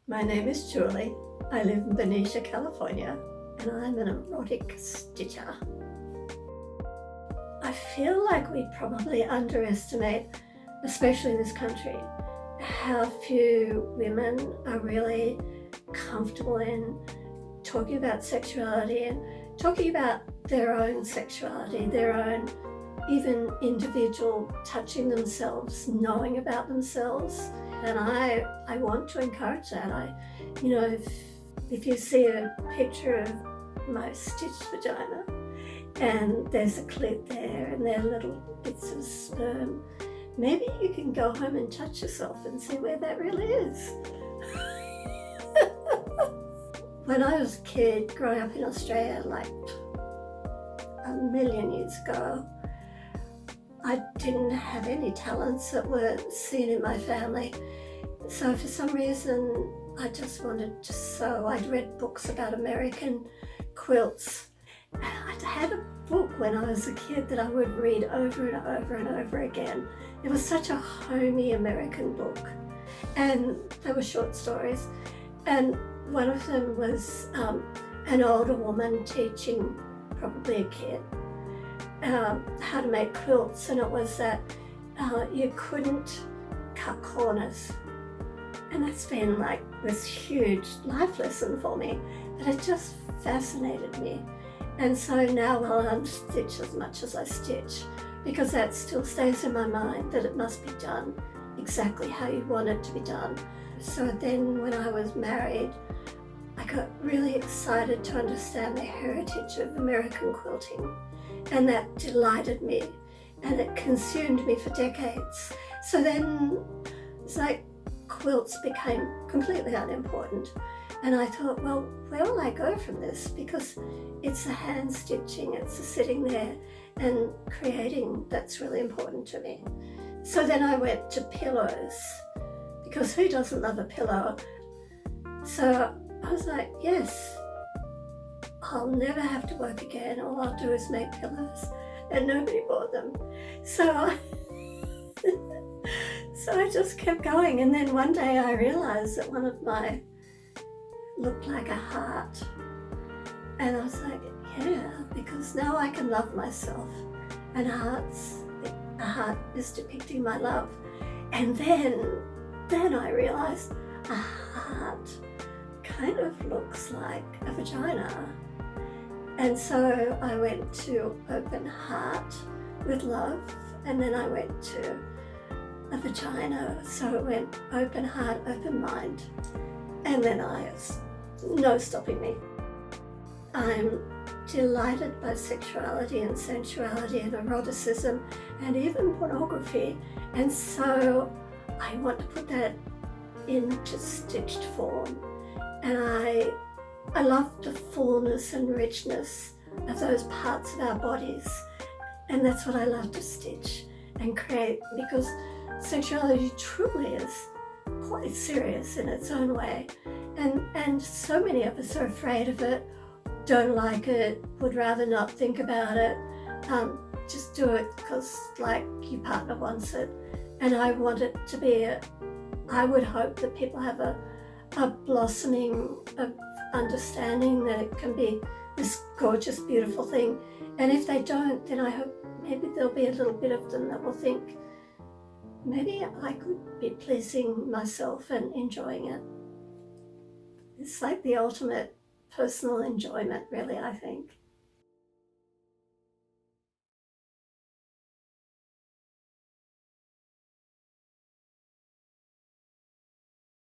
My name is Julie. I live in Benicia, California, and I'm an erotic stitcher. I feel like we probably underestimate, especially in this country, how few women are really comfortable in talking about sexuality and talking about their own sexuality, their own even individual touching themselves, knowing about themselves. And I want to encourage that. If you see a picture of my stitched vagina and there's a clit there and there are little bits of sperm, maybe you can go home and touch yourself and see where that really is. When I was a kid growing up in Australia, like a million years ago, I didn't have any talents that were seen in my family. So for some reason, I just wanted to sew. I'd read books about American quilts. I had a book when I was a kid that I would read over and over and over again. It was such a homey American book. And they were short stories. And one of them was an older woman teaching probably a kid how to make quilts, and it was that you couldn't cut corners. And that's been like this huge life lesson for me, but it just fascinated me. And so now I'll unstitch as much as I stitch, because that still stays in my mind, that it must be done exactly how you want it to be done. So then when I was married, I got really excited to understand the heritage of American quilting, and that delighted me, and it consumed me for decades. So then it's like quilts became completely unimportant, and I thought, well, where will I go from this? Because it's the hand stitching, it's the sitting there and creating that's really important to me. So then I went to pillows, because who doesn't love a pillow? So I was like, yes, I'll never have to work again. All I'll do is make pillows, and nobody bought them. So I just kept going, and then one day I realized that one of my looked like a heart, and I was like, yeah, because now I can love myself, and a heart is depicting my love. And then I realized a heart kind of looks like a vagina. And so I went to open heart with love, and then I went to a vagina, so it went open heart, open mind, and then no stopping me. I'm delighted by sexuality and sensuality and eroticism and even pornography, and so I want to put that into stitched form. And I love the fullness and richness of those parts of our bodies, and that's what I love to stitch and create, because sexuality truly is quite serious in its own way, and so many of us are afraid of it, don't like it, would rather not think about it, just do it because like your partner wants it. And I want it to be I would hope that people have a blossoming of understanding that it can be this gorgeous, beautiful thing. And if they don't, then I hope maybe there'll be a little bit of them that will think, maybe I could be pleasing myself and enjoying it. It's like the ultimate personal enjoyment, really, I think.